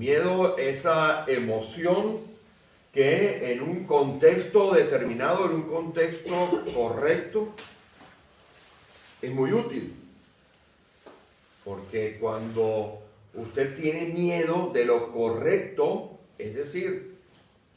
miedo, esa emoción que en un contexto determinado, en un contexto correcto, es muy útil. Porque cuando usted tiene miedo de lo correcto, es decir,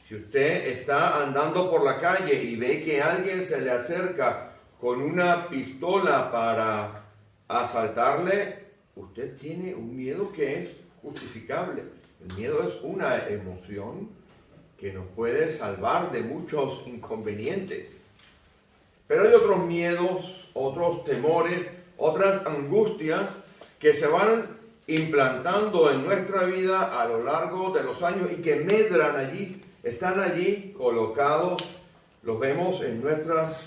si usted está andando por la calle y ve que alguien se le acerca con una pistola para asaltarle, usted tiene un miedo que es justificable. El miedo es una emoción que nos puede salvar de muchos inconvenientes. Pero hay otros miedos, otros temores, otras angustias que se van implantando en nuestra vida a lo largo de los años y que medran allí, están allí colocados, los vemos en nuestras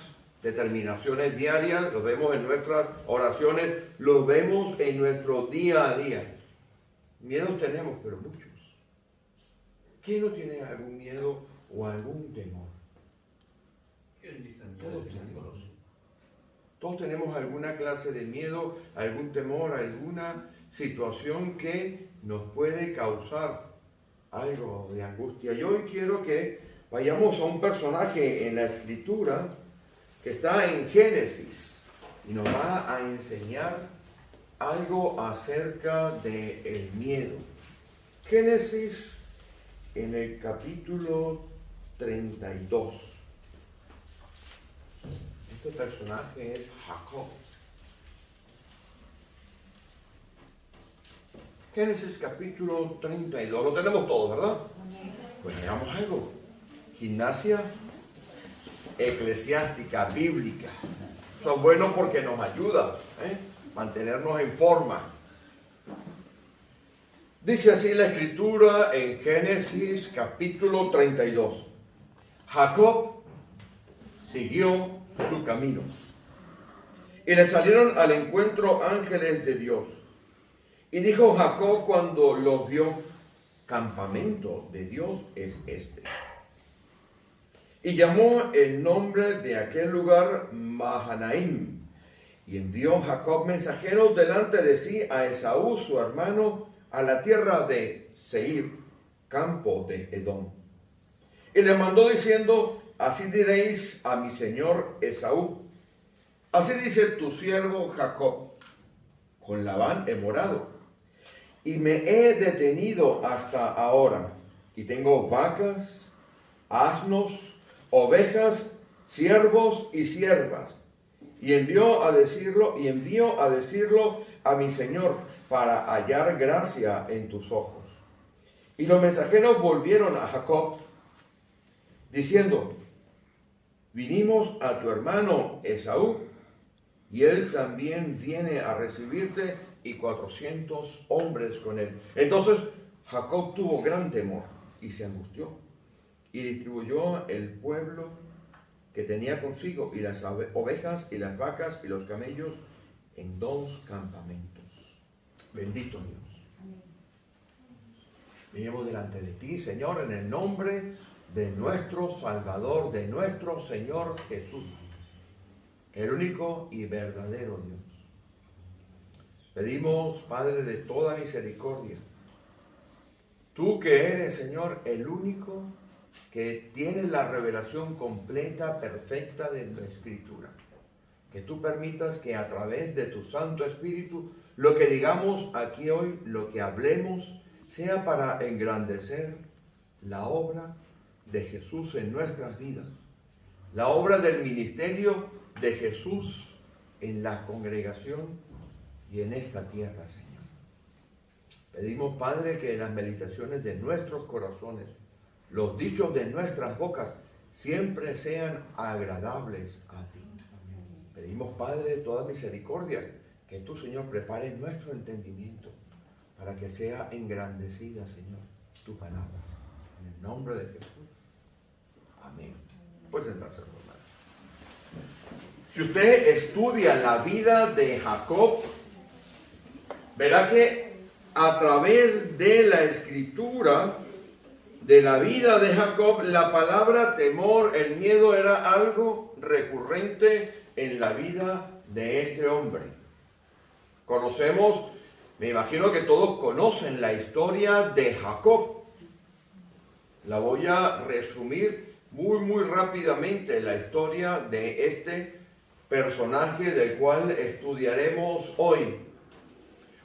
determinaciones diarias, los vemos en nuestras oraciones, los vemos en nuestro día a día. Miedos tenemos, pero muchos. ¿Quién no tiene algún miedo o algún temor? Todos tenemos. Todos tenemos alguna clase de miedo, algún temor, alguna situación que nos puede causar algo de angustia. Y hoy quiero que vayamos a un personaje en la Escritura que está en Génesis y nos va a enseñar algo acerca del miedo. Génesis en el capítulo 32. Este personaje es Jacob. Génesis capítulo 32. Lo tenemos todo, ¿verdad? Pues hagamos algo. Gimnasia eclesiástica, bíblica. Eso es bueno porque nos ayuda mantenernos en forma. Dice así la Escritura en Génesis capítulo 32. Jacob siguió su camino y le salieron al encuentro ángeles de Dios. Y dijo Jacob cuando los vio: campamento de Dios es este. Y llamó el nombre de aquel lugar Mahanaim. Y envió Jacob mensajeros delante de sí a Esaú, su hermano, a la tierra de Seir, campo de Edom. Y le mandó diciendo: así diréis a mi señor Esaú: así dice tu siervo Jacob, con Labán he morado, y me he detenido hasta ahora, y tengo vacas, asnos, ovejas, siervos y siervas. Y envío a decirlo a mi señor, para hallar gracia en tus ojos. Y los mensajeros volvieron a Jacob, diciendo: vinimos a tu hermano Esaú, y él también viene a recibirte, y 400 hombres con él. Entonces Jacob tuvo gran temor y se angustió, y distribuyó el pueblo que tenía consigo, y las ovejas, y las vacas, y los camellos, en 2 campamentos. Bendito Dios. Venimos delante de ti, Señor, en el nombre de nuestro Salvador, de nuestro Señor Jesús, el único y verdadero Dios. Pedimos, Padre de toda misericordia, tú que eres, Señor, el único que tienes la revelación completa, perfecta de la Escritura, que tú permitas que a través de tu Santo Espíritu, lo que digamos aquí hoy, lo que hablemos, sea para engrandecer la obra de Jesús en nuestras vidas, la obra del ministerio de Jesús en la congregación y en esta tierra, Señor. Pedimos, Padre, que las meditaciones de nuestros corazones, los dichos de nuestras bocas, siempre sean agradables a ti. Pedimos, Padre de toda misericordia, que tú, Señor, prepares nuestro entendimiento para que sea engrandecida, Señor, tu palabra. En el nombre de Jesús. Amén. Pues sentarse, hermano. Si usted estudia la vida de Jacob, verá que a través de la Escritura, de la vida de Jacob, la palabra temor, el miedo, era algo recurrente en la vida de este hombre. Conocemos Me imagino que todos conocen la historia de Jacob. La voy a resumir muy rápidamente, la historia de este personaje del cual estudiaremos hoy.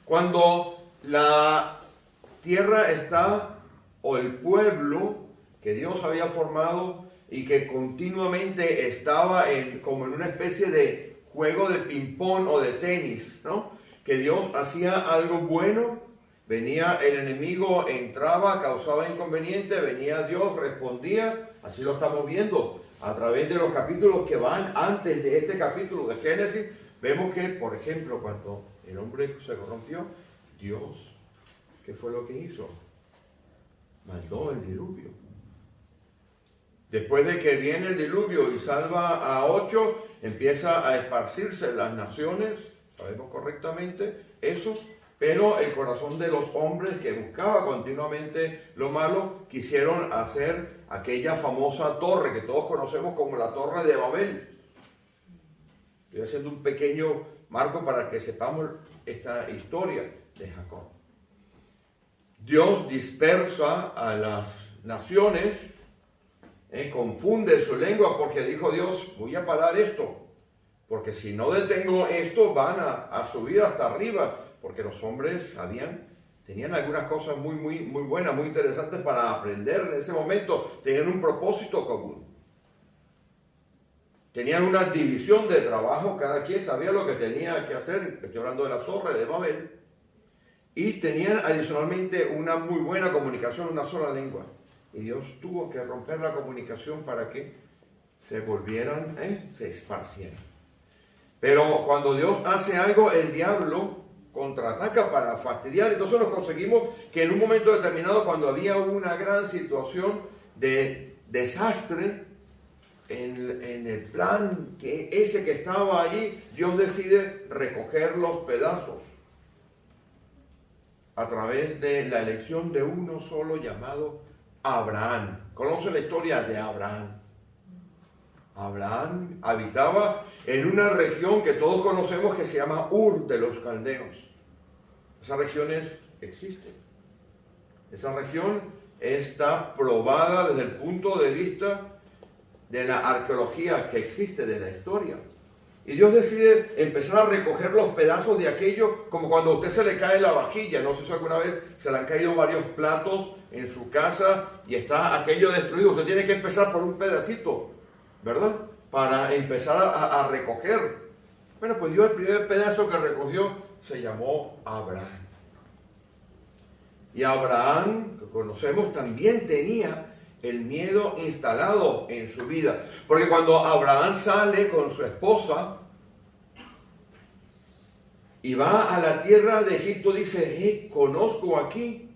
Cuando la tierra está, o el pueblo que Dios había formado y que continuamente estaba como en una especie de juego de ping-pong o de tenis, ¿no? Que Dios hacía algo bueno, venía el enemigo, entraba, causaba inconveniente, venía Dios, respondía. Así lo estamos viendo a través de los capítulos que van antes de este capítulo de Génesis. Vemos que, por ejemplo, cuando el hombre se corrompió, Dios, ¿qué fue lo que hizo? Mandó el diluvio. Después de que viene el diluvio y salva a 8, empieza a esparcirse las naciones, sabemos correctamente eso, pero el corazón de los hombres que buscaba continuamente lo malo, quisieron hacer aquella famosa torre que todos conocemos como la Torre de Babel. Estoy haciendo un pequeño marco para que sepamos esta historia de Jacob. Dios dispersa a las naciones, confunde su lengua, porque dijo Dios, voy a parar esto, porque si no detengo esto van a subir hasta arriba, porque los hombres tenían algunas cosas muy buenas, muy interesantes para aprender en ese momento, tenían un propósito común, tenían una división de trabajo, cada quien sabía lo que tenía que hacer, estoy hablando de la Torre de Babel, y tenían adicionalmente una muy buena comunicación, una sola lengua. Y Dios tuvo que romper la comunicación para que se volvieran, se esparcieran. Pero cuando Dios hace algo, el diablo contraataca para fastidiar. Entonces nos conseguimos que en un momento determinado, cuando había una gran situación de desastre, en el plan que estaba allí, Dios decide recoger los pedazos a través de la elección de uno solo llamado Abraham. ¿Conocen la historia de Abraham? Abraham habitaba en una región que todos conocemos que se llama Ur de los Caldeos. Esas regiones existen. Esa región está probada desde el punto de vista de la arqueología que existe, de la historia. Y Dios decide empezar a recoger los pedazos de aquello, como cuando a usted se le cae la vajilla. No sé si alguna vez se le han caído varios platos en su casa y está aquello destruido. Usted tiene que empezar por un pedacito, ¿verdad? Para empezar a recoger. Bueno, pues Dios, el primer pedazo que recogió se llamó Abraham. Y Abraham, que conocemos, también tenía el miedo instalado en su vida. Porque cuando Abraham sale con su esposa y va a la tierra de Egipto, dice, conozco aquí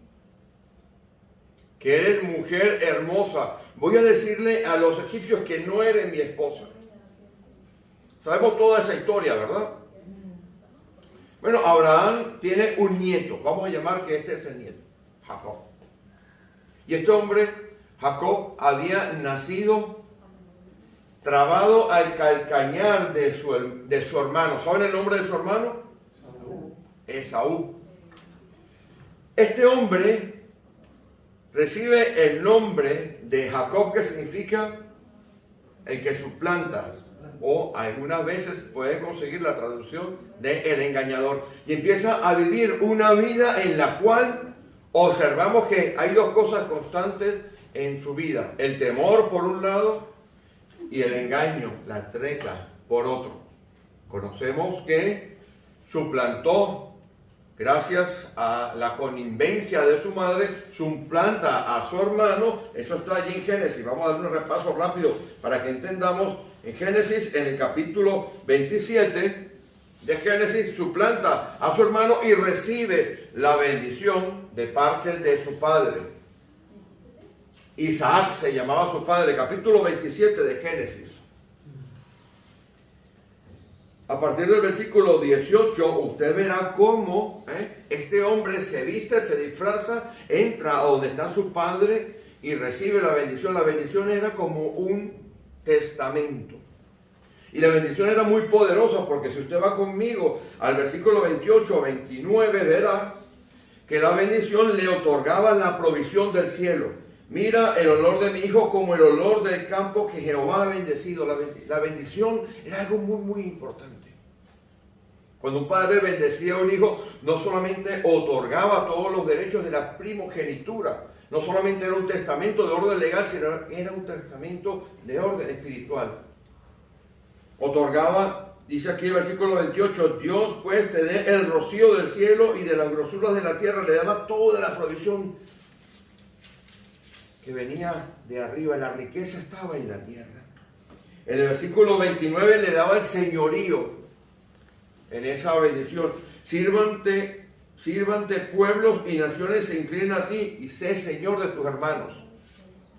que eres mujer hermosa. Voy a decirle a los egipcios que no eres mi esposa. Sabemos toda esa historia, ¿verdad? Bueno, Abraham tiene un nieto. Vamos a llamar que este es el nieto, Jacob. Y este hombre, Jacob, había nacido trabado al calcañar de su hermano. ¿Saben el nombre de su hermano? Esaú. Este hombre recibe el nombre de Jacob, que significa el que suplanta, o algunas veces pueden conseguir la traducción de el engañador, y empieza a vivir una vida en la cual observamos que hay dos cosas constantes en su vida: el temor por un lado y el engaño, la treta por otro. Conocemos que suplantó, gracias a la connivencia de su madre, suplanta a su hermano. Eso está allí en Génesis. Vamos a dar un repaso rápido para que entendamos. En Génesis, en el capítulo 27 de Génesis, suplanta a su hermano y recibe la bendición de parte de su padre. Isaac se llamaba su padre, capítulo 27 de Génesis. A partir del versículo 18, usted verá cómo este hombre se viste, se disfraza, entra a donde está su padre y recibe la bendición. La bendición era como un testamento. Y la bendición era muy poderosa, porque si usted va conmigo al versículo 28 o 29, verá que la bendición le otorgaba la provisión del cielo. Mira el olor de mi hijo como el olor del campo que Jehová ha bendecido. La bendición era algo muy, muy importante. Cuando un padre bendecía a un hijo, no solamente otorgaba todos los derechos de la primogenitura, no solamente era un testamento de orden legal, sino era un testamento de orden espiritual. Otorgaba, dice aquí el versículo 28, Dios pues te dé el rocío del cielo y de las grosuras de la tierra, le daba toda la provisión que venía de arriba, la riqueza estaba en la tierra. En el versículo 29 le daba el señorío en esa bendición. Sírvante pueblos y naciones se inclinen a ti y sé señor de tus hermanos.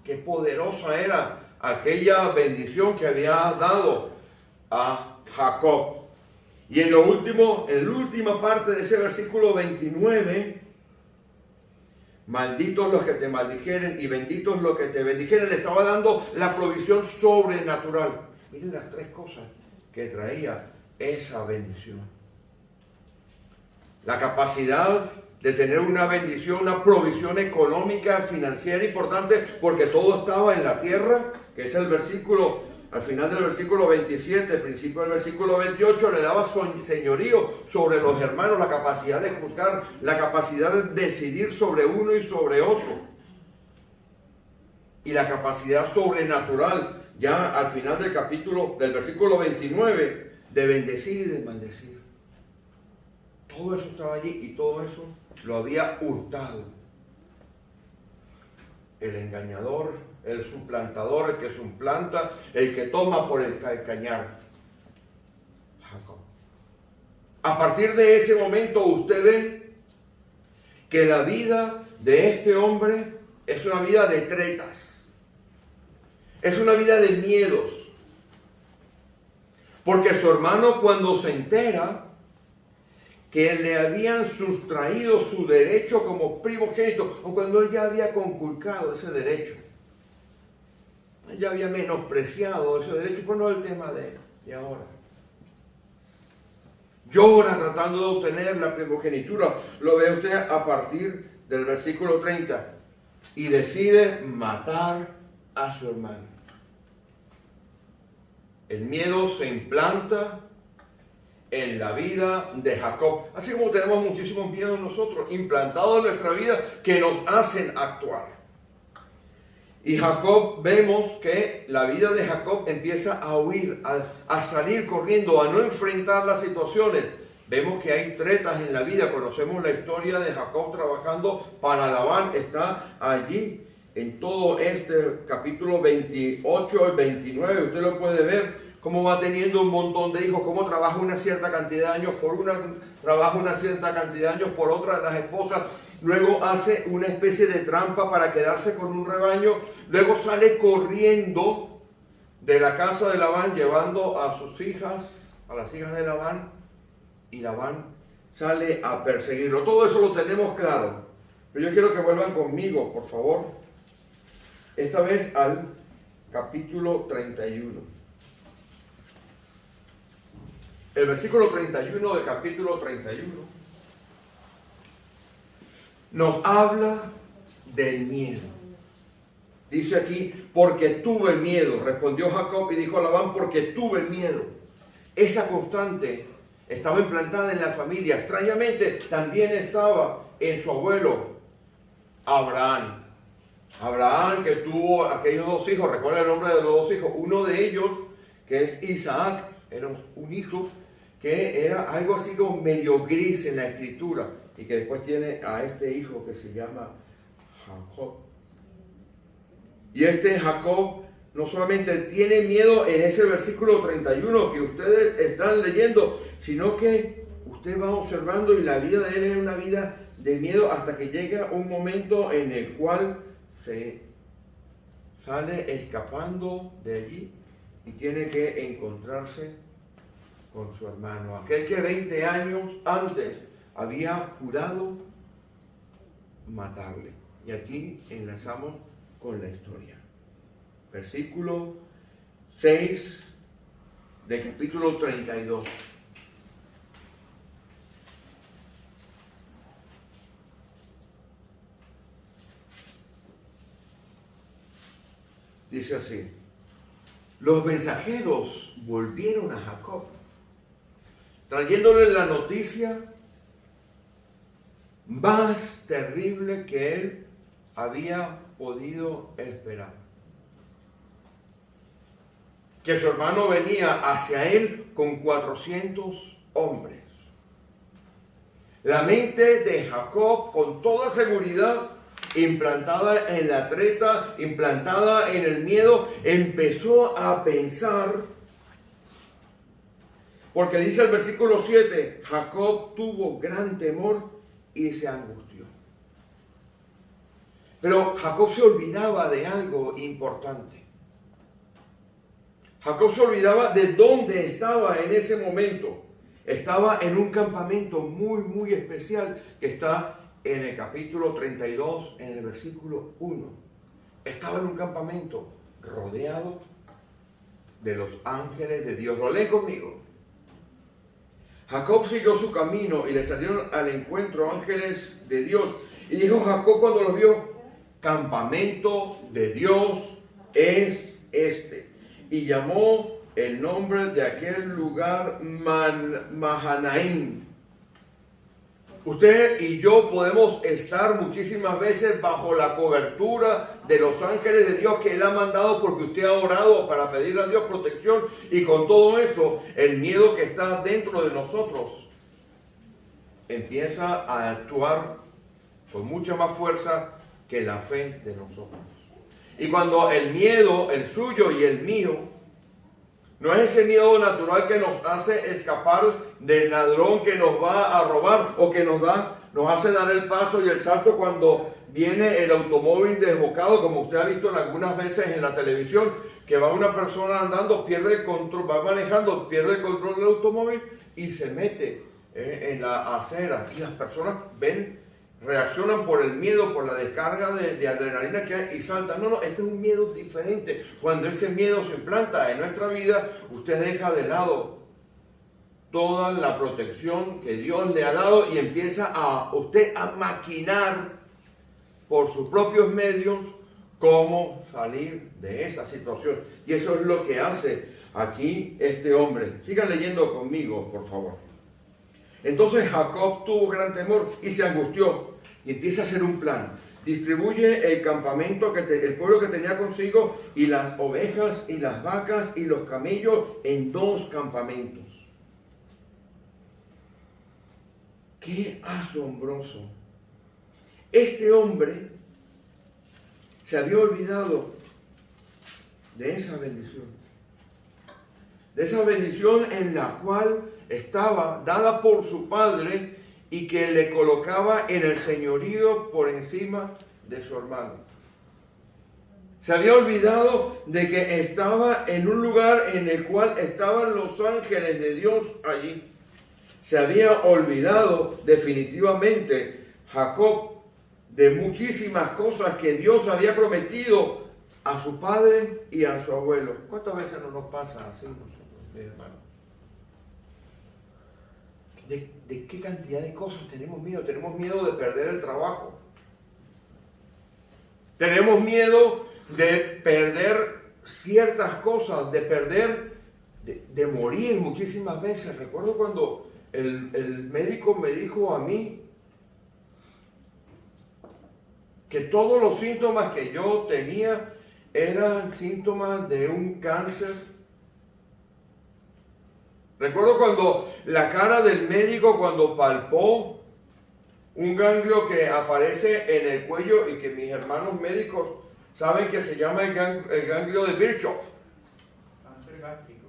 Qué poderosa era aquella bendición que había dado a Jacob. Y en la última parte de ese versículo 29, malditos los que te maldijeren y benditos los que te bendijeren. Le estaba dando la provisión sobrenatural. Miren las tres cosas que traía esa bendición. La capacidad de tener una bendición, una provisión económica, financiera importante, porque todo estaba en la tierra, que es el versículo, al final del versículo 27, al principio del versículo 28, le daba señorío sobre los hermanos, la capacidad de juzgar, la capacidad de decidir sobre uno y sobre otro. Y la capacidad sobrenatural, ya al final del versículo 29, de bendecir y de maldecir. Todo eso estaba allí y todo eso lo había hurtado el engañador, el suplantador, el que suplanta, el que toma por el calcañar. Jacob. A partir de ese momento usted ve que la vida de este hombre es una vida de tretas, es una vida de miedos. Porque su hermano, cuando se entera que le habían sustraído su derecho como primogénito, o cuando él ya había conculcado ese derecho, él ya había menospreciado ese derecho, pues no es el tema de ahora. Llora tratando de obtener la primogenitura. Lo ve usted a partir del versículo 30. Y decide matar a su hermano. El miedo se implanta en la vida de Jacob. Así como tenemos muchísimos miedos nosotros, implantados en nuestra vida, que nos hacen actuar. Y Jacob, vemos que la vida de Jacob empieza a huir, a salir corriendo, a no enfrentar las situaciones. Vemos que hay tretas en la vida. Conocemos la historia de Jacob trabajando para Labán. Está allí en todo este capítulo 28 y 29, usted lo puede ver, cómo va teniendo un montón de hijos, cómo trabaja una cierta cantidad de años por una, trabaja una cierta cantidad de años por otra, las esposas, luego hace una especie de trampa para quedarse con un rebaño, luego sale corriendo de la casa de Labán, llevando a sus hijas, a las hijas de Labán, y Labán sale a perseguirlo. Todo eso lo tenemos claro, pero yo quiero que vuelvan conmigo, por favor, esta vez al capítulo 31. El versículo 31 del capítulo 31 nos habla del miedo. Dice aquí, porque tuve miedo. Respondió Jacob y dijo a Labán, porque tuve miedo. Esa constante estaba implantada en la familia. Extrañamente también estaba en su abuelo Abraham. Abraham, que tuvo aquellos dos hijos, recuerda el nombre de los dos hijos. Uno de ellos, que es Isaac, era un hijo que era algo así como medio gris en la escritura, y que después tiene a este hijo que se llama Jacob. Y este Jacob no solamente tiene miedo en ese versículo 31 que ustedes están leyendo, sino que usted va observando y la vida de él es una vida de miedo hasta que llega un momento en el cual se sale escapando de allí y tiene que encontrarse con su hermano, aquel que 20 años antes había jurado matarle. Y aquí enlazamos con la historia. Versículo 6 del capítulo 32. Dice así: los mensajeros volvieron a Jacob, trayéndole la noticia más terrible que él había podido esperar. Que su hermano venía hacia él con 400 hombres. La mente de Jacob, con toda seguridad, implantada en la treta, implantada en el miedo, empezó a pensar, porque dice el versículo 7, Jacob tuvo gran temor y se angustió. Pero Jacob se olvidaba de algo importante. Jacob se olvidaba de dónde estaba en ese momento. Estaba en un campamento muy especial que está en el capítulo 32, en el versículo 1. Estaba en un campamento rodeado de los ángeles de Dios. Lo leen conmigo. Jacob siguió su camino y le salieron al encuentro ángeles de Dios. Y dijo Jacob cuando los vio: campamento de Dios es este. Y llamó el nombre de aquel lugar Mahanaim. Usted y yo podemos estar muchísimas veces bajo la cobertura de los ángeles de Dios que Él ha mandado, porque usted ha orado para pedirle a Dios protección, y con todo eso, el miedo que está dentro de nosotros empieza a actuar con mucha más fuerza que la fe de nosotros. Y cuando el miedo, el suyo y el mío, no es ese miedo natural que nos hace escapar del ladrón que nos va a robar, o que nos hace dar el paso y el salto cuando viene el automóvil desbocado, como usted ha visto en algunas veces en la televisión, que va una persona andando, pierde el control, va manejando, pierde el control del automóvil y se mete en la acera. Y las personas reaccionan por el miedo, por la descarga de adrenalina que hay y saltan. No, este es un miedo diferente. Cuando ese miedo se implanta en nuestra vida, usted deja de lado toda la protección que Dios le ha dado y empieza usted a maquinar por sus propios medios cómo salir de esa situación. Y eso es lo que hace aquí este hombre. Sigan leyendo conmigo, por favor. Entonces Jacob tuvo gran temor y se angustió y empieza a hacer un plan. Distribuye el campamento, el pueblo que tenía consigo, y las ovejas y las vacas y los camellos en 2 campamentos. ¡Qué asombroso! Este hombre se había olvidado de esa bendición. De esa bendición en la cual estaba dada por su padre y que le colocaba en el señorío por encima de su hermano. Se había olvidado de que estaba en un lugar en el cual estaban los ángeles de Dios allí. Se había olvidado definitivamente Jacob de muchísimas cosas que Dios había prometido a su padre y a su abuelo. ¿Cuántas veces no nos pasa así nosotros, mi hermano? ¿De qué cantidad de cosas tenemos miedo? Tenemos miedo de perder el trabajo. Tenemos miedo de perder ciertas cosas, de morir muchísimas veces. Recuerdo cuando el médico me dijo a mí que todos los síntomas que yo tenía eran síntomas de un cáncer. Recuerdo cuando la cara del médico, cuando palpó un ganglio que aparece en el cuello y que mis hermanos médicos saben que se llama el ganglio de Virchow. Cáncer gástrico.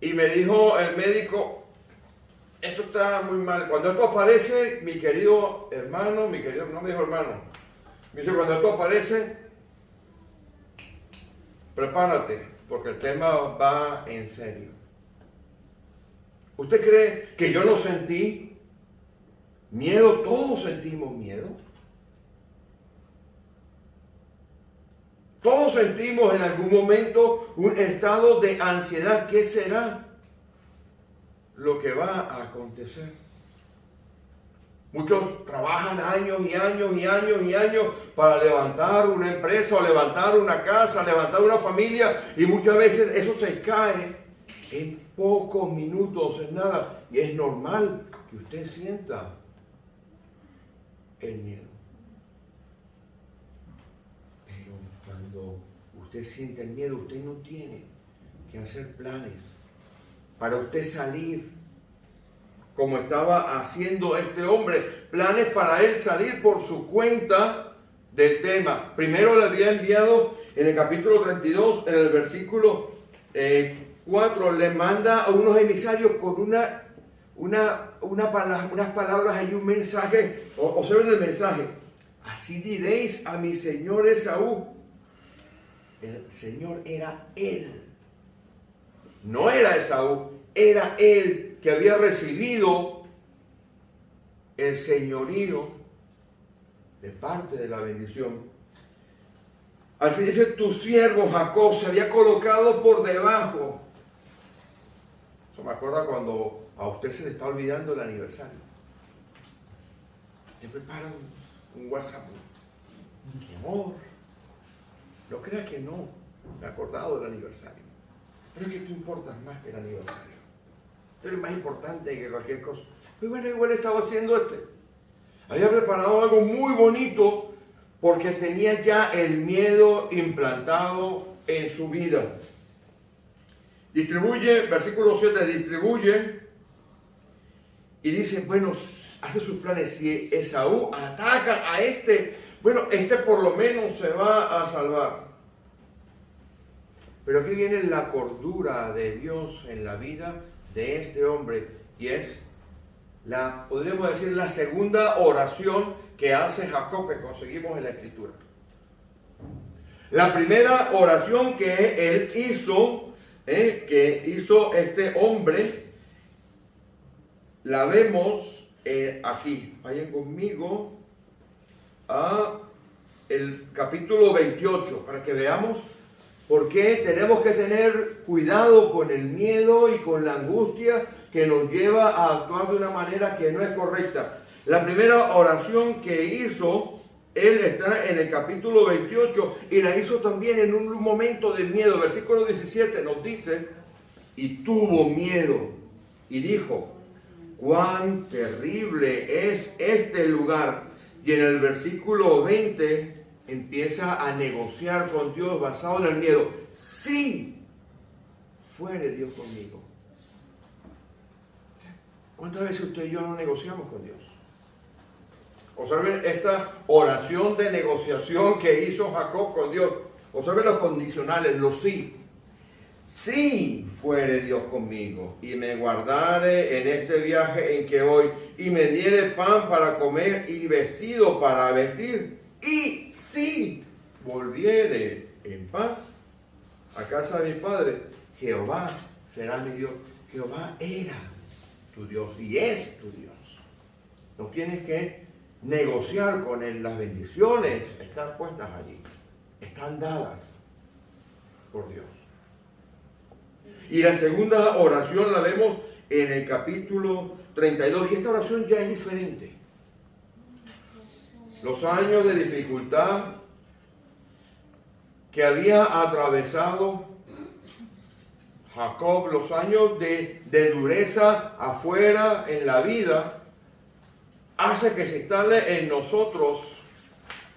Y me dijo el médico: esto está muy mal. Cuando esto aparece, mi querido hermano, no me dijo hermano, me dice: cuando esto aparece, prepárate, porque el tema va en serio. ¿Usted cree que yo no sentí miedo? Todos sentimos miedo. Todos sentimos en algún momento un estado de ansiedad. ¿Qué será lo que va a acontecer? Muchos trabajan años y años y años y años para levantar una empresa o levantar una casa, levantar una familia, y muchas veces eso se cae en pocos minutos, en nada. Y es normal que usted sienta el miedo. Pero cuando usted siente el miedo, usted no tiene que hacer planes para usted salir, como estaba haciendo este hombre, planes para él salir por su cuenta del tema. Primero le había enviado en el capítulo 32, en el versículo 4, le manda a unos emisarios con unas palabras y un mensaje. Observen el mensaje: así diréis a mi señor Esaú. El Señor era él, no era Esaú, era él que había recibido el señorío de parte de la bendición. Así dice: tu siervo Jacob se había colocado por debajo. Eso me acuerda cuando a usted se le está olvidando el aniversario. Te prepara un WhatsApp. Mi amor, no creas que no me he acordado del aniversario. Pero es que tú importas más que el aniversario. Tú eres más importante que cualquier cosa. Pues bueno, igual estaba haciendo había preparado algo muy bonito porque tenía ya el miedo implantado en su vida. Distribuye, versículo 7, distribuye y dice, bueno, hace sus planes. Si Esaú ataca a bueno, por lo menos se va a salvar. Pero aquí viene la cordura de Dios en la vida de este hombre, y es podríamos decir, la segunda oración que hace Jacob, que conseguimos en la Escritura. La primera oración que él hizo, que hizo este hombre, la vemos aquí. Vayan conmigo a el capítulo 28 para que veamos por qué tenemos que tener cuidado con el miedo y con la angustia que nos lleva a actuar de una manera que no es correcta. La primera oración que hizo, él está en el capítulo 28 y la hizo también en un momento de miedo. Versículo 17 nos dice, y tuvo miedo y dijo, cuán terrible es este lugar. Y en el versículo 20 empieza a negociar con Dios basado en el miedo. Si fuere Dios conmigo. ¿Cuántas veces usted y yo no negociamos con Dios? Observen esta oración de negociación que hizo Jacob con Dios. Observen los condicionales, los sí. Si fuere Dios conmigo y me guardare en este viaje en que voy y me diere pan para comer y vestido para vestir, y si volviere en paz a casa de mi padre, Jehová será mi Dios. Jehová era tu Dios y es tu Dios. No tienes que negociar con él. Las bendiciones están puestas allí, están dadas por Dios. Y la segunda oración la vemos en el capítulo 32, y esta oración ya es diferente. Los años de dificultad que había atravesado Jacob, los años de dureza afuera en la vida, hace que se instale en nosotros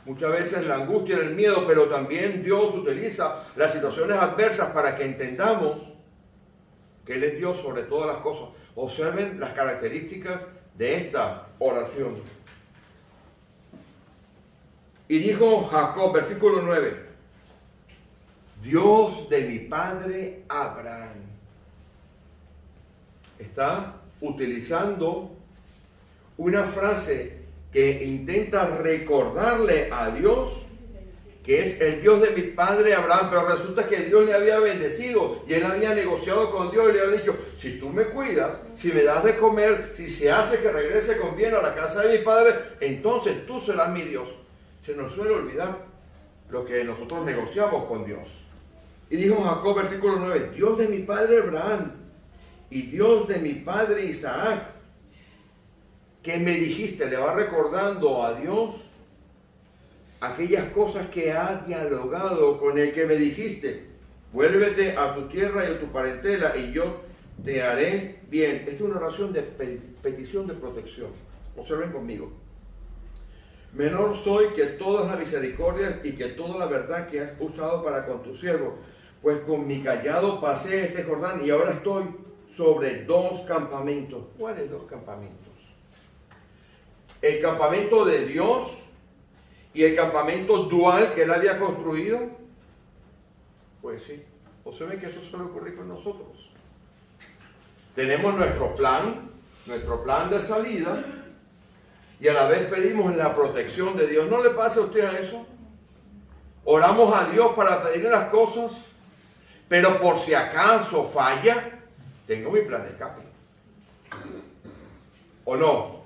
muchas veces la angustia y el miedo, pero también Dios utiliza las situaciones adversas para que entendamos que Él es Dios sobre todas las cosas. Observen las características de esta oración. Y dijo Jacob, versículo 9, Dios de mi padre Abraham. Está utilizando una frase que intenta recordarle a Dios que es el Dios de mi padre Abraham, pero resulta que Dios le había bendecido y él había negociado con Dios y le había dicho, si tú me cuidas, si me das de comer, si se hace que regrese con bien a la casa de mi padre, entonces tú serás mi Dios. Se nos suele olvidar lo que nosotros negociamos con Dios. Y dijo Jacob, versículo 9, Dios de mi padre Abraham y Dios de mi padre Isaac, que me dijiste, le va recordando a Dios aquellas cosas que ha dialogado con el que me dijiste, vuélvete a tu tierra y a tu parentela y yo te haré bien. Esta es una oración de petición de protección. Observen conmigo. Menor soy que todas las misericordias y que toda la verdad que has usado para con tu siervo, pues con mi cayado pasé este Jordán y ahora estoy sobre 2 campamentos. ¿Cuáles 2 campamentos? El campamento de Dios y el campamento dual que él había construido. Pues sí, observen que eso suele ocurrir con nosotros. Tenemos nuestro plan de salida, y a la vez pedimos la protección de Dios. ¿No le pasa a usted a eso? Oramos a Dios para pedirle las cosas, pero por si acaso falla, tengo mi plan de escape. ¿O no?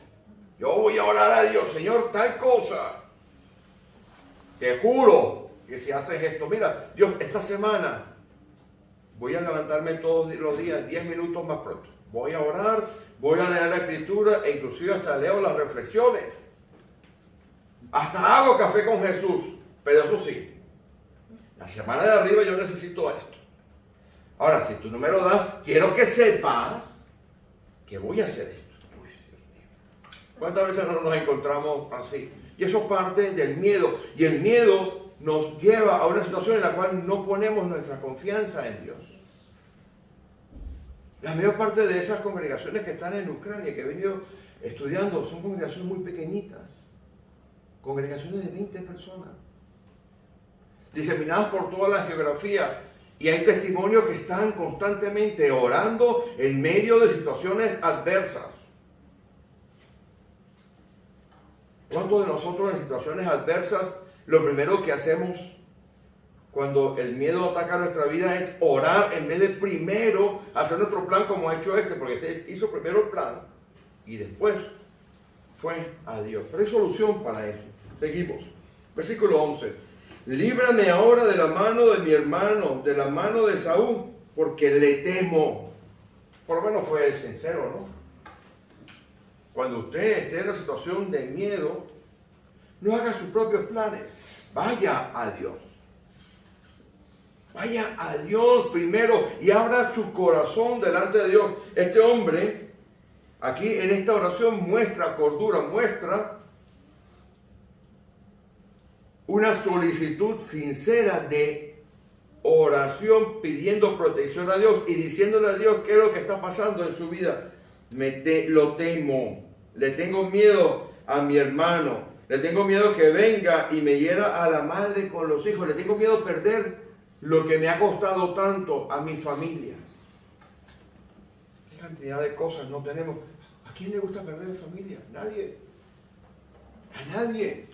Yo voy a orar a Dios, Señor, tal cosa. Te juro que si haces esto, mira, Dios, esta semana voy a levantarme todos los días 10 minutos más pronto. Voy a orar, voy a leer la escritura e inclusive hasta leo las reflexiones. Hasta hago café con Jesús. Pero eso sí, la semana de arriba yo necesito esto. Ahora, si tú no me lo das, quiero que sepas que voy a hacer esto. Uy, Dios mío. ¿Cuántas veces no nos encontramos así? Y eso parte del miedo. Y el miedo nos lleva a una situación en la cual no ponemos nuestra confianza en Dios. La mayor parte de esas congregaciones que están en Ucrania, que he venido estudiando, son congregaciones muy pequeñitas. Congregaciones de 20 personas. Diseminadas por toda la geografía. Y hay testimonios que están constantemente orando en medio de situaciones adversas. ¿Cuántos de nosotros en situaciones adversas, lo primero que hacemos cuando el miedo ataca nuestra vida es orar en vez de primero hacer nuestro plan como ha hecho este? Porque este hizo primero el plan y después fue a Dios. Pero hay solución para eso. Seguimos. Versículo 11. Líbrame ahora de la mano de mi hermano, de la mano de Saúl, porque le temo. Por lo menos fue sincero, ¿no? Cuando usted esté en una situación de miedo, no haga sus propios planes. Vaya a Dios. Vaya a Dios primero y abra su corazón delante de Dios. Este hombre, aquí en esta oración, muestra cordura, muestra una solicitud sincera de oración pidiendo protección a Dios y diciéndole a Dios qué es lo que está pasando en su vida. Lo temo, le tengo miedo a mi hermano, le tengo miedo que venga y me hiera a la madre con los hijos, le tengo miedo a perder lo que me ha costado tanto a mi familia. ¿Qué cantidad de cosas no tenemos? ¿A quién le gusta perder familia? Nadie. A nadie.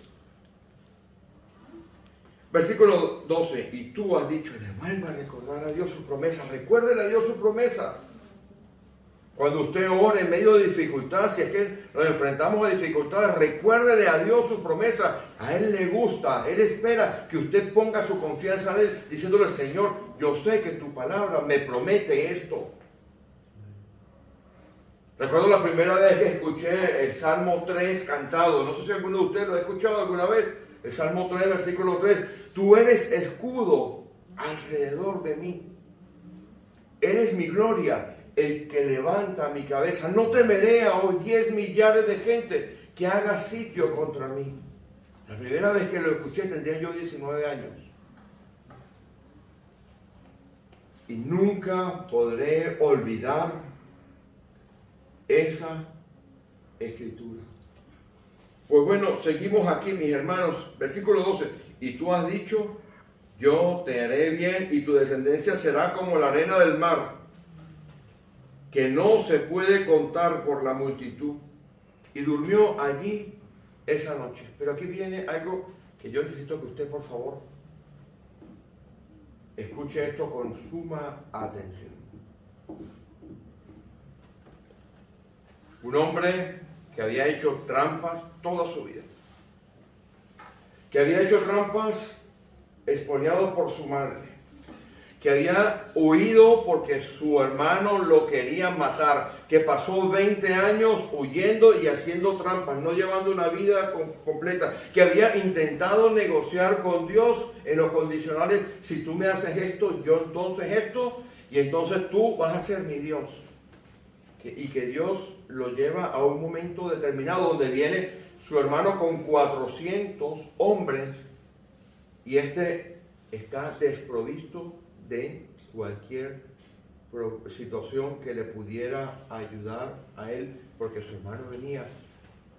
Versículo 12. Y tú has dicho, le vuelva a recordar a Dios su promesa. Recuérdele a Dios su promesa. Cuando usted ore en medio de dificultad, si es que nos enfrentamos a dificultades, recuérdele a Dios su promesa. A Él le gusta, Él espera que usted ponga su confianza en Él, diciéndole, Señor, yo sé que tu palabra me promete esto. Recuerdo la primera vez que escuché el Salmo 3 cantado. No sé si alguno de ustedes lo ha escuchado alguna vez. El Salmo 3, versículo 3. Tú eres escudo alrededor de mí. Eres mi gloria, el que levanta mi cabeza. No temeré a hoy 10 millares de gente que haga sitio contra mí. La primera vez que lo escuché tendría yo 19 años. Y nunca podré olvidar esa escritura. Pues bueno, seguimos aquí, mis hermanos. Versículo 12. Y tú has dicho, yo te haré bien y tu descendencia será como la arena del mar, que no se puede contar por la multitud. Y durmió allí esa noche. Pero aquí viene algo que yo necesito que usted, por favor, escuche esto con suma atención. Un hombre que había hecho trampas toda su vida. Que había hecho trampas expoliado por su madre, que había huido porque su hermano lo quería matar, que pasó 20 años huyendo y haciendo trampas, no llevando una vida completa, que había intentado negociar con Dios en los condicionales: si tú me haces esto, yo entonces esto, y entonces tú vas a ser mi Dios. Y que Dios lo lleva a un momento determinado donde viene su hermano con 400 hombres y este está desprovisto de cualquier situación que le pudiera ayudar a él, porque su hermano venía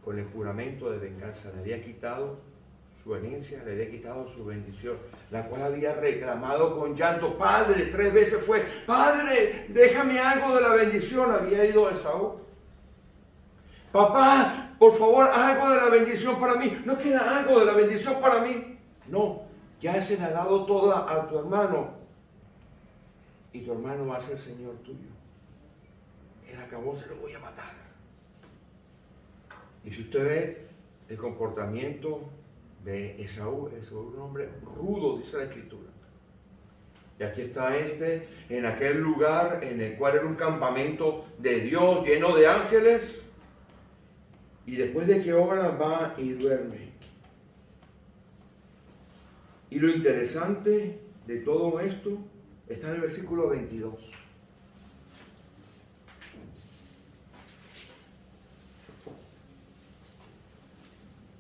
con el juramento de venganza. Le había quitado su herencia, le había quitado su bendición, la cual había reclamado con llanto. Padre, 3 veces fue: Padre, déjame algo de la bendición. Había ido a Esaú. Papá, por favor, algo de la bendición para mí. ¿No queda algo de la bendición para mí? No, ya se le ha dado toda a tu hermano. Y tu hermano va a ser Señor tuyo. Él acabó, se lo voy a matar. Y si usted ve el comportamiento de Esaú, es un hombre rudo, dice la Escritura. Y aquí está en aquel lugar en el cual era un campamento de Dios, lleno de ángeles. Y después de que ora, va y duerme. Y lo interesante de todo esto está en el versículo 22.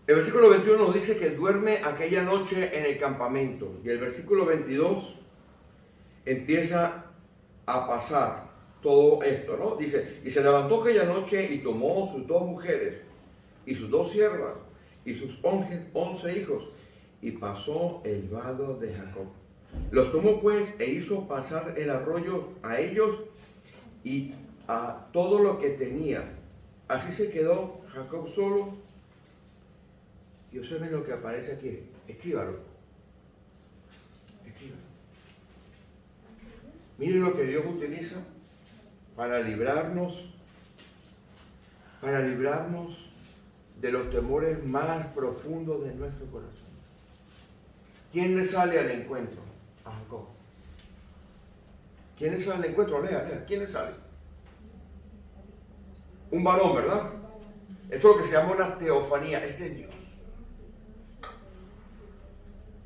El versículo 21 nos dice que duerme aquella noche en el campamento. Y el versículo 22 empieza a pasar todo esto, ¿no? Dice: y se levantó aquella noche y tomó sus 2 mujeres y sus 2 siervas y sus 11 hijos y pasó el vado de Jacob. Los tomó pues e hizo pasar el arroyo a ellos y a todo lo que tenía. Así se quedó Jacob solo. Y observen lo que aparece aquí. Escríbalo. Escríbalo. Miren lo que Dios utiliza para librarnos de los temores más profundos de nuestro corazón. ¿Quién le sale al encuentro? A Jacob. ¿Quién le sale al encuentro? Lea. ¿Quién le sale? Un varón, ¿verdad? Esto es lo que se llama una teofanía. Este es Dios.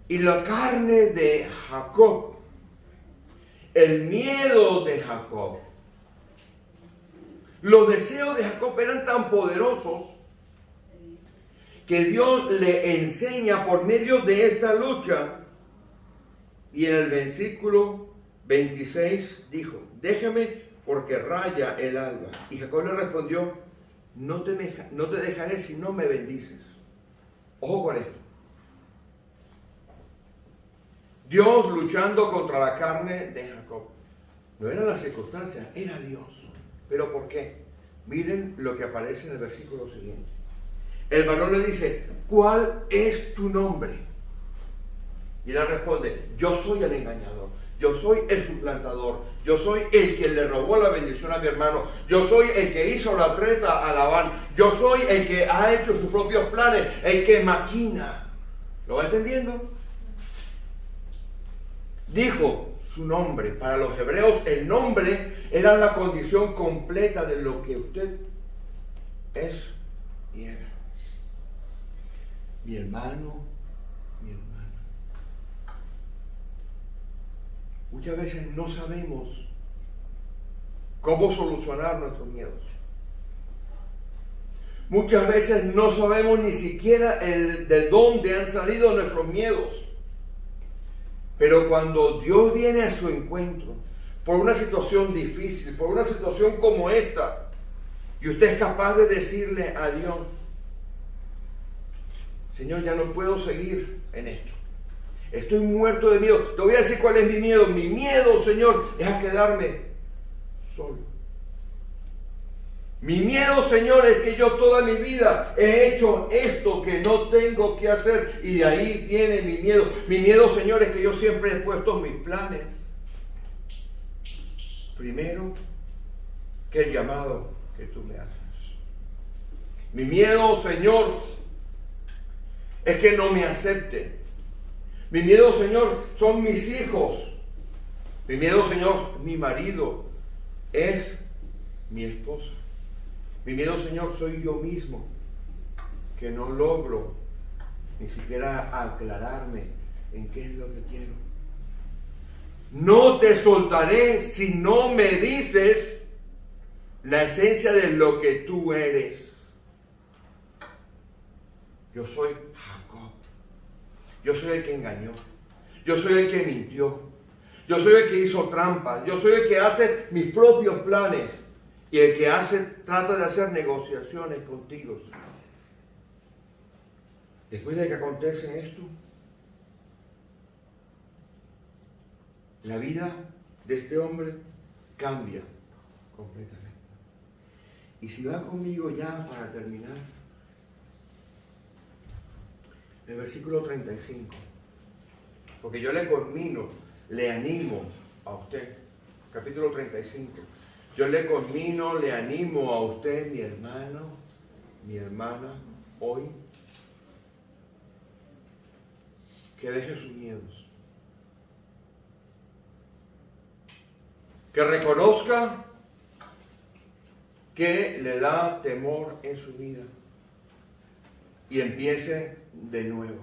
Y la carne de Jacob, el miedo de Jacob, los deseos de Jacob eran tan poderosos que Dios le enseña por medio de esta lucha. Y en el versículo 26 dijo: déjame porque raya el alba. Y Jacob le respondió: no te dejaré si no me bendices. Ojo con esto. Dios luchando contra la carne de Jacob. No eran las circunstancias, era Dios. ¿Pero por qué? Miren lo que aparece en el versículo siguiente. El varón le dice: ¿cuál es tu nombre? Y él responde: yo soy el engañador, yo soy el suplantador, yo soy el que le robó la bendición a mi hermano, yo soy el que hizo la treta a Labán, yo soy el que ha hecho sus propios planes, el que maquina. ¿Lo va entendiendo? Dijo su nombre. Para los hebreos el nombre era la condición completa de lo que usted es y era. Mi hermano, mi hermana. Muchas veces no sabemos cómo solucionar nuestros miedos. Muchas veces no sabemos ni siquiera de dónde han salido nuestros miedos. Pero cuando Dios viene a su encuentro por una situación difícil, por una situación como esta, y usted es capaz de decirle a Dios: Señor, ya no puedo seguir en esto. Estoy muerto de miedo. Te voy a decir cuál es mi miedo. Mi miedo, Señor, es a quedarme solo. Mi miedo, Señor, es que yo toda mi vida he hecho esto que no tengo que hacer. Y de ahí viene mi miedo. Mi miedo, Señor, es que yo siempre he puesto mis planes primero que el llamado que tú me haces. Mi miedo, Señor, es que no me acepten. Mi miedo, Señor, son mis hijos. Mi miedo, Señor, mi marido, es mi esposa. Mi miedo, Señor, soy yo mismo, que no logro ni siquiera aclararme en qué es lo que quiero. No te soltaré si no me dices la esencia de lo que tú eres. Yo soy Jacob. Yo soy el que engañó. Yo soy el que mintió. Yo soy el que hizo trampa. Yo soy el que hace mis propios planes. Y el que trata de hacer negociaciones contigo. Después de que acontece esto, la vida de este hombre cambia completamente. Y si va conmigo ya para terminar, el versículo 35, porque yo le conmino, le animo a usted, capítulo 35, yo le conmino, le animo a usted, mi hermano, mi hermana, hoy, que deje sus miedos, que reconozca que le da temor en su vida y empiece de nuevo.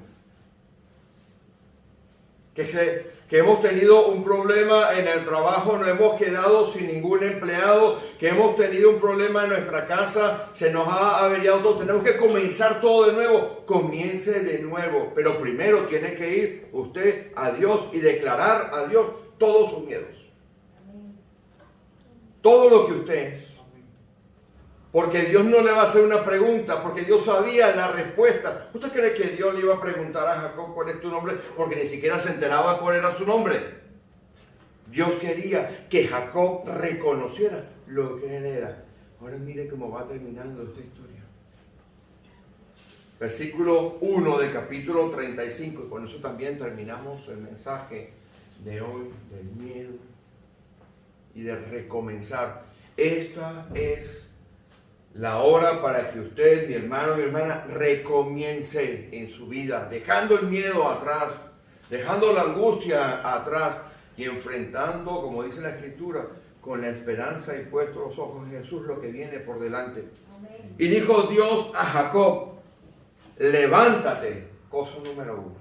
Que hemos tenido un problema en el trabajo, nos hemos quedado sin ningún empleado, que hemos tenido un problema en nuestra casa, se nos ha averiado todo, tenemos que comenzar todo de nuevo. Comience de nuevo, pero primero tiene que ir usted a Dios y declarar a Dios todos sus miedos. Todo lo que usted es. Porque Dios no le va a hacer una pregunta, porque Dios sabía la respuesta. ¿Usted cree que Dios le iba a preguntar a Jacob cuál es tu nombre? Porque ni siquiera se enteraba cuál era su nombre. Dios quería que Jacob reconociera lo que él era. Ahora mire cómo va terminando esta historia. Versículo 1 del capítulo 35, y con eso también terminamos el mensaje de hoy, del miedo y de recomenzar. Esta es la hora para que usted, mi hermano, mi hermana, recomience en su vida, dejando el miedo atrás, dejando la angustia atrás y enfrentando, como dice la Escritura, con la esperanza y puestos los ojos en Jesús, lo que viene por delante. Amén. Y dijo Dios a Jacob, levántate, cosa número 1.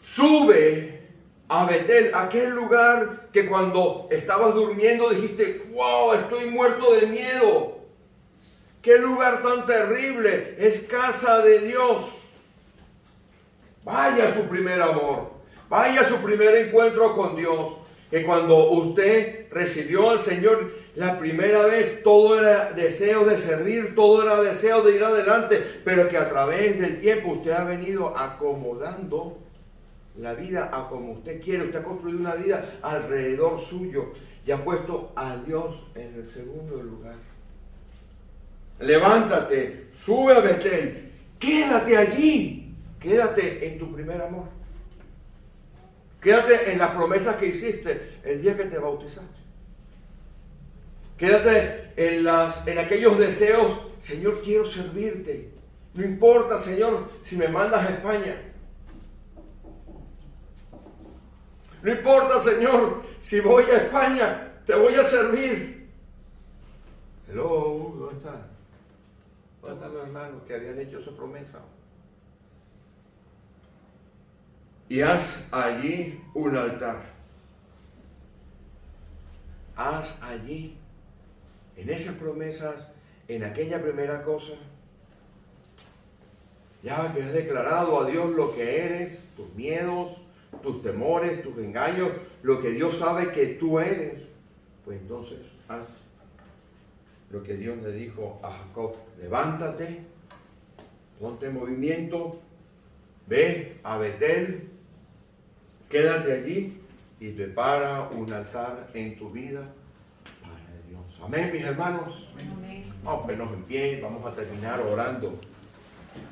Sube a Betel, aquel lugar que cuando estabas durmiendo dijiste, wow, estoy muerto de miedo. Qué lugar tan terrible, es casa de Dios. Vaya a su primer amor, vaya a su primer encuentro con Dios. Que cuando usted recibió al Señor la primera vez, todo era deseo de servir, todo era deseo de ir adelante, pero que a través del tiempo usted ha venido acomodando la vida a como usted quiere. Usted ha construido una vida alrededor suyo y ha puesto a Dios en el segundo lugar. Levántate, sube a Betel, quédate allí, quédate en tu primer amor. Quédate en las promesas que hiciste el día que te bautizaste. Quédate en aquellos deseos, Señor, quiero servirte. No importa, Señor, si me mandas a España. No importa, Señor, si voy a España, te voy a servir. Hello, ¿dónde está? ¿Dónde están los hermanos que habían hecho esa promesa? Y haz allí un altar. Haz allí, en esas promesas, en aquella primera cosa, ya que has declarado a Dios lo que eres, tus miedos, tus temores, tus engaños, lo que Dios sabe que tú eres, pues entonces haz lo que Dios le dijo a Jacob. Levántate, ponte en movimiento, ve a Betel, quédate allí y prepara un altar en tu vida para Dios. Amén, mis hermanos. Amén. Vamos a ponernos en pie, vamos a terminar orando.